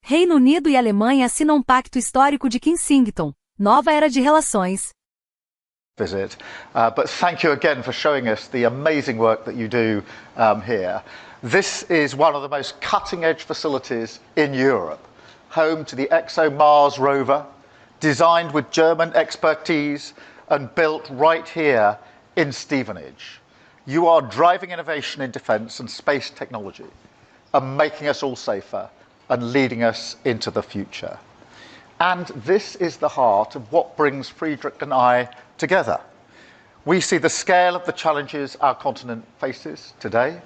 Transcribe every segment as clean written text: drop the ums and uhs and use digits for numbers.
Reino Unido e Alemanha assinam Pacto Histórico de Kensington, nova era de relações. Visit, but thank you again for showing us the amazing work that you do here. This is one of the most cutting-edge facilities in Europe, home to the ExoMars rover, designed with German expertise and built right here in Stevenage. You are driving innovation in defence and space technology and making us all safer and leading us into the future. And this is the heart of what brings Friedrich and I together. We see the scale of the challenges our continent faces today,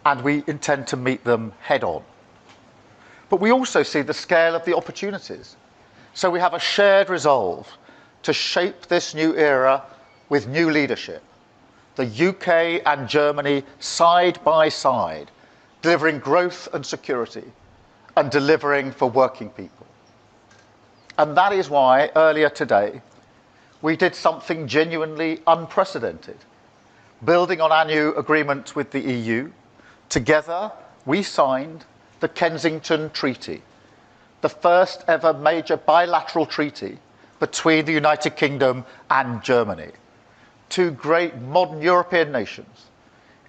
and we intend to meet them head on. But we also see the scale of the opportunities. So we have a shared resolve to shape this new era with new leadership. The UK and Germany side by side, delivering growth and security and delivering for working people. And that is why earlier today, we did something genuinely unprecedented. Building on our new agreement with the EU, together we signed the Kensington Treaty, the first ever major bilateral treaty between the United Kingdom and Germany, two great modern European nations.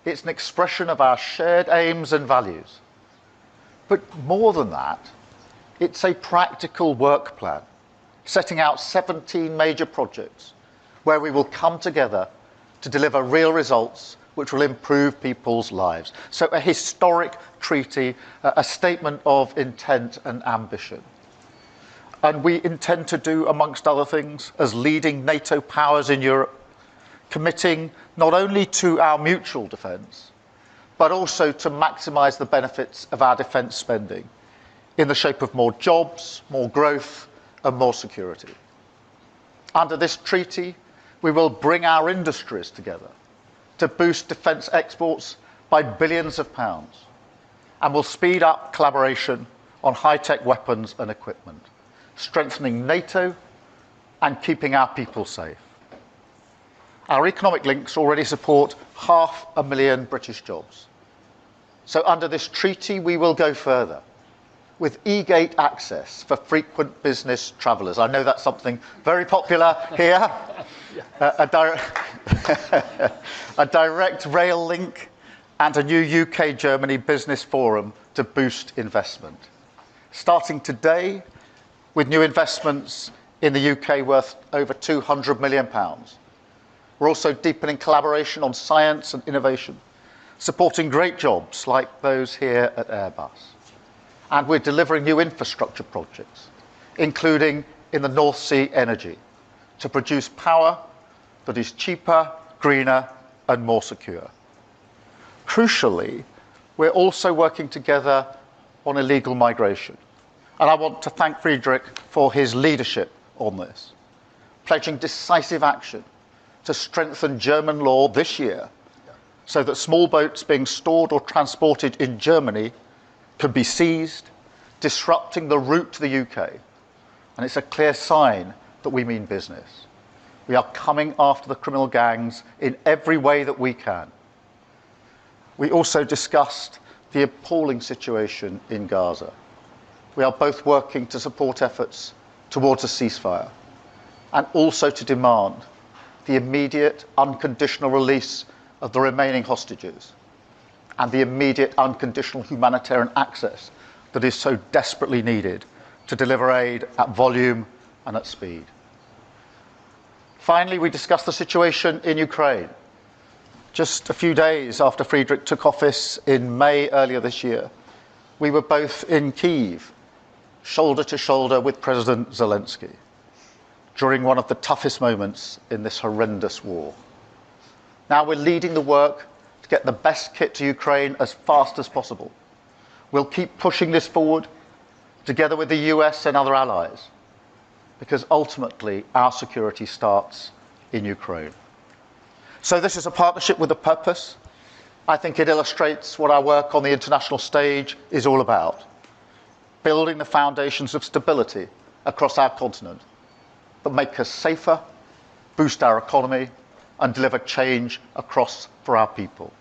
It's an expression of our shared aims and values. But more than that, it's a practical work plan, setting out 17 major projects where we will come together to deliver real results which will improve people's lives. So a historic treaty, a statement of intent and ambition. And we intend to do, amongst other things, as leading NATO powers in Europe, committing not only to our mutual defence, but also to maximise the benefits of our defence spending in the shape of more jobs, more growth, and more security. Under this treaty, we will bring our industries together to boost defence exports by billions of pounds, and will speed up collaboration on high-tech weapons and equipment, strengthening NATO and keeping our people safe. Our economic links already support 500,000 British jobs. So under this treaty, we will go further with e-gate access for frequent business travellers. I know that's something very popular here. A direct rail link and a new UK-Germany business forum to boost investment. Starting today with new investments in the UK worth over £200 million. We're also deepening collaboration on science and innovation, supporting great jobs like those here at Airbus. And we're delivering new infrastructure projects, including in the North Sea energy, to produce power that is cheaper, greener, and more secure. Crucially, we're also working together on illegal migration. And I want to thank Friedrich for his leadership on this, pledging decisive action to strengthen German law this year so that small boats being stored or transported in Germany can be seized, disrupting the route to the UK. And it's a clear sign that we mean business. We are coming after the criminal gangs in every way that we can. We also discussed the appalling situation in Gaza. We are both working to support efforts towards a ceasefire and also to demand the immediate unconditional release of the remaining hostages and the immediate unconditional humanitarian access that is so desperately needed to deliver aid at volume and at speed. Finally, we discussed the situation in Ukraine. Just a few days after Friedrich took office in May earlier this year, we were both in Kyiv, shoulder to shoulder with President Zelensky, during one of the toughest moments in this horrendous war. Now we're leading the work to get the best kit to Ukraine as fast as possible. We'll keep pushing this forward together with the US and other allies, because ultimately our security starts in Ukraine. So this is a partnership with a purpose. I think it illustrates what our work on the international stage is all about, building the foundations of stability across our continent that make us safer, boost our economy, and deliver change across for our people.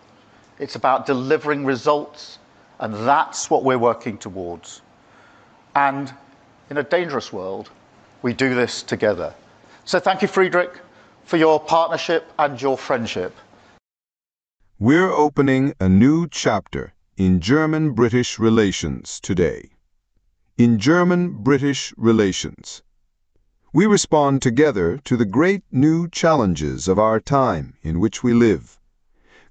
It's about delivering results, and that's what we're working towards. And in a dangerous world, we do this together. So thank you, Friedrich, for your partnership and your friendship. We're opening a new chapter in German-British relations today. In German-British relations, we respond together to the great new challenges of our time in which we live.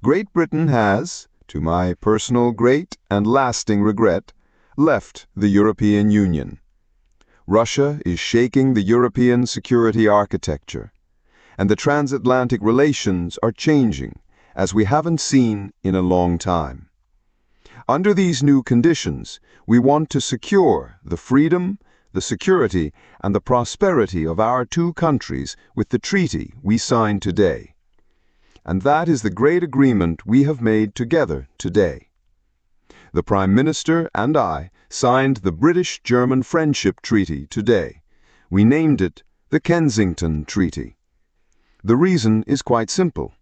Great Britain has, to my personal great and lasting regret, left the European Union. Russia is shaking the European security architecture, and the transatlantic relations are changing as we haven't seen in a long time. Under these new conditions, we want to secure the freedom, the security, and the prosperity of our two countries with the treaty we signed today. And that is the great agreement we have made together today. The Prime Minister and I signed the British-German Friendship Treaty today. We named it the Kensington Treaty. The reason is quite simple.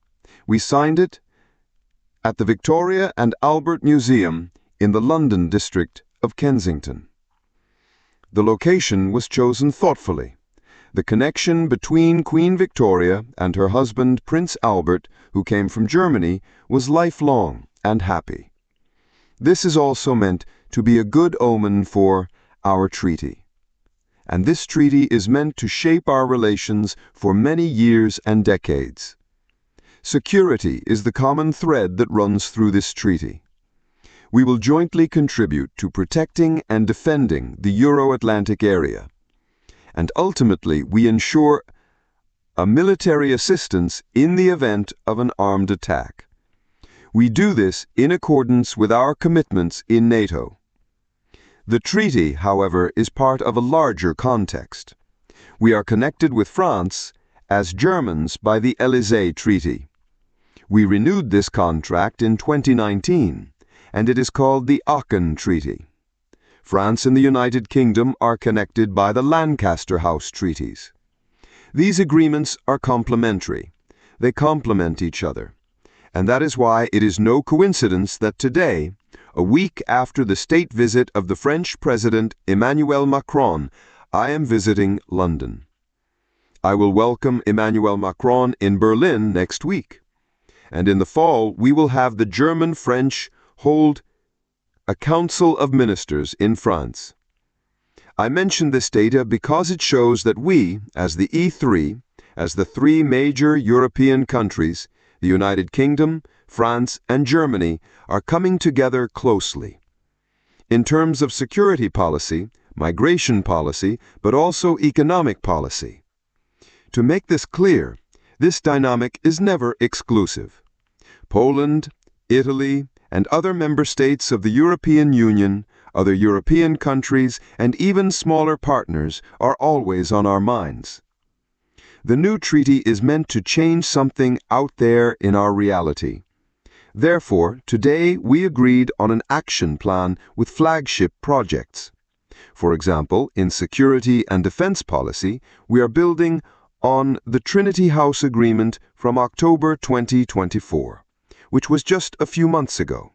We signed it at the Victoria and Albert Museum in the London district of Kensington. The location was chosen thoughtfully. The connection between Queen Victoria and her husband Prince Albert, who came from Germany, was lifelong and happy. This is also meant to be a good omen for our treaty. And this treaty is meant to shape our relations for many years and decades. Security is the common thread that runs through this treaty. We will jointly contribute to protecting and defending the Euro-Atlantic area. And ultimately, we ensure a military assistance in the event of an armed attack. We do this in accordance with our commitments in NATO. The treaty, however, is part of a larger context. We are connected with France as Germans by the Élysée Treaty. We renewed this contract in 2019, and it is called the Aachen Treaty. France and the United Kingdom are connected by the Lancaster House Treaties. These agreements are complementary. They complement each other. And that is why it is no coincidence that today, a week after the state visit of the French President Emmanuel Macron, I am visiting London. I will welcome Emmanuel Macron in Berlin next week. And in the fall, we will have the German-French hold a Council of Ministers in France. I mention this data because it shows that we, as the E3, as the three major European countries, the United Kingdom, France, and Germany, are coming together closely. In terms of security policy, migration policy, but also economic policy. To make this clear, this dynamic is never exclusive. Poland, Italy, and other member states of the European Union, other European countries, and even smaller partners are always on our minds. The new treaty is meant to change something out there in our reality. Therefore, today we agreed on an action plan with flagship projects. For example, in security and defense policy, we are building on the Trinity House Agreement from October 2024. Which was just a few months ago.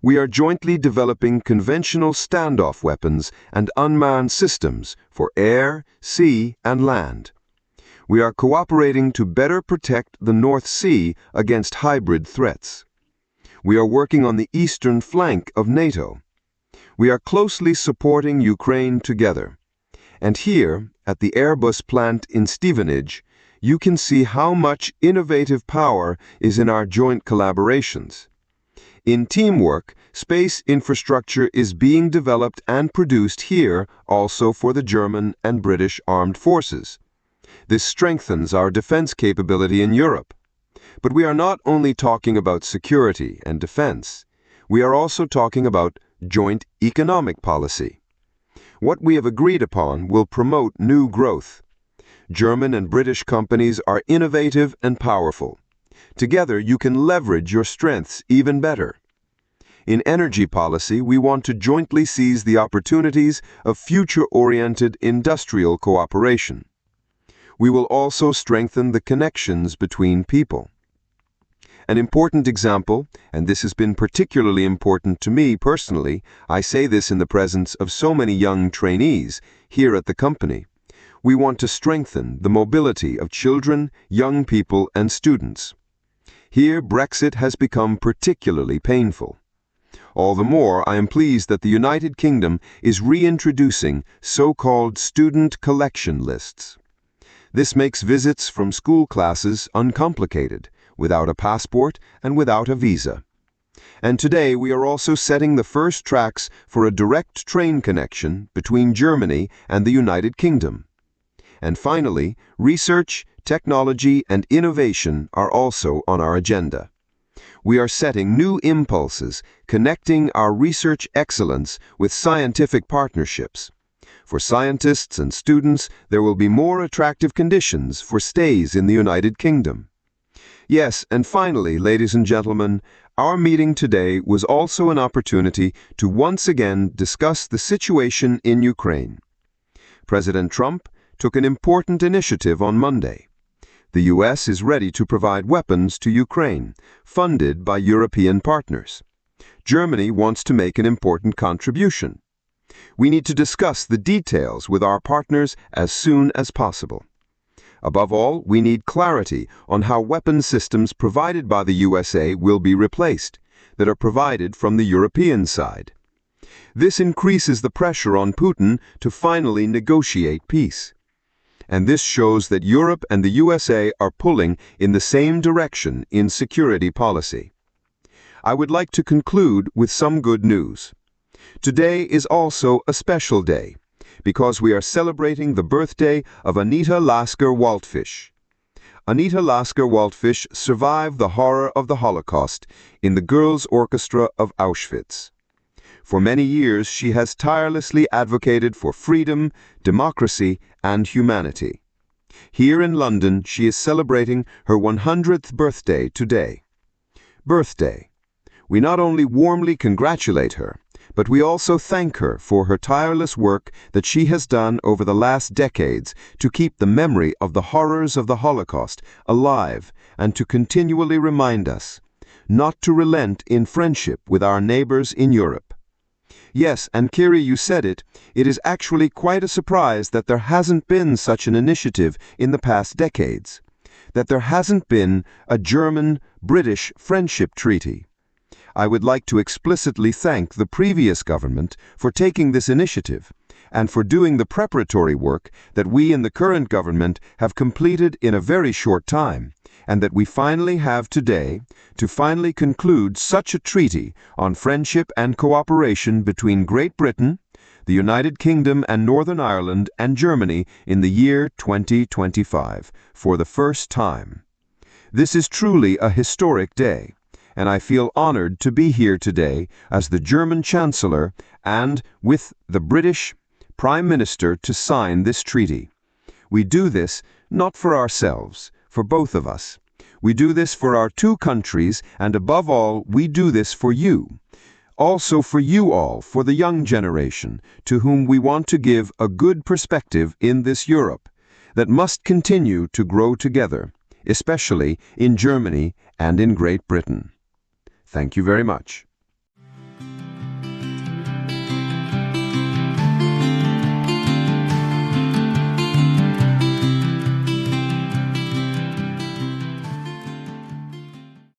We are jointly developing conventional standoff weapons and unmanned systems for air, sea, and land. We are cooperating to better protect the North Sea against hybrid threats. We are working on the eastern flank of NATO. We are closely supporting Ukraine together. And here, at the Airbus plant in Stevenage, you can see how much innovative power is in our joint collaborations. In teamwork, space infrastructure is being developed and produced here also for the German and British armed forces. This strengthens our defense capability in Europe. But we are not only talking about security and defense. We are also talking about joint economic policy. What we have agreed upon will promote new growth. German and British companies are innovative and powerful. Together, you can leverage your strengths even better. In energy policy, we want to jointly seize the opportunities of future-oriented industrial cooperation. We will also strengthen the connections between people. An important example, and this has been particularly important to me personally, I say this in the presence of so many young trainees here at the company. We want to strengthen the mobility of children, young people, and students. Here, Brexit has become particularly painful. All the more, I am pleased that the United Kingdom is reintroducing so-called student collection lists. This makes visits from school classes uncomplicated, without a passport and without a visa. And today we are also setting the first tracks for a direct train connection between Germany and the United Kingdom. And finally, research, technology, and innovation are also on our agenda. We are setting new impulses, connecting our research excellence with scientific partnerships. For scientists and students, there will be more attractive conditions for stays in the United Kingdom. Yes, and finally, ladies and gentlemen, our meeting today was also an opportunity to once again discuss the situation in Ukraine. President Trump took an important initiative on Monday. The U.S. is ready to provide weapons to Ukraine, funded by European partners. Germany wants to make an important contribution. We need to discuss the details with our partners as soon as possible. Above all, we need clarity on how weapon systems provided by the USA will be replaced, that are provided from the European side. This increases the pressure on Putin to finally negotiate peace. And this shows that Europe and the USA are pulling in the same direction in security policy. I would like to conclude with some good news. Today is also a special day, because we are celebrating the birthday of Anita Lasker-Waldfisch. Anita Lasker-Waldfisch survived the horror of the Holocaust in the Girls' Orchestra of Auschwitz. For many years, she has tirelessly advocated for freedom, democracy, and humanity. Here in London, she is celebrating her 100th birthday today. Birthday. We not only warmly congratulate her, but we also thank her for her tireless work that she has done over the last decades to keep the memory of the horrors of the Holocaust alive and to continually remind us not to relent in friendship with our neighbors in Europe. Yes, and Kiri, you said it is actually quite a surprise that there hasn't been such an initiative in the past decades, that there hasn't been a German-British friendship treaty. I would like to explicitly thank the previous government for taking this initiative and for doing the preparatory work that we in the current government have completed in a very short time, and that we finally have today to finally conclude such a treaty on friendship and cooperation between Great Britain, the United Kingdom and Northern Ireland, and Germany in the year 2025 for the first time. This is truly a historic day, and I feel honored to be here today as the German Chancellor and with the British Prime Minister to sign this treaty. We do this not for ourselves, for both of us. We do this for our two countries, and above all, we do this for you. Also for you all, for the young generation, to whom we want to give a good perspective in this Europe that must continue to grow together, especially in Germany and in Great Britain. Thank you very much.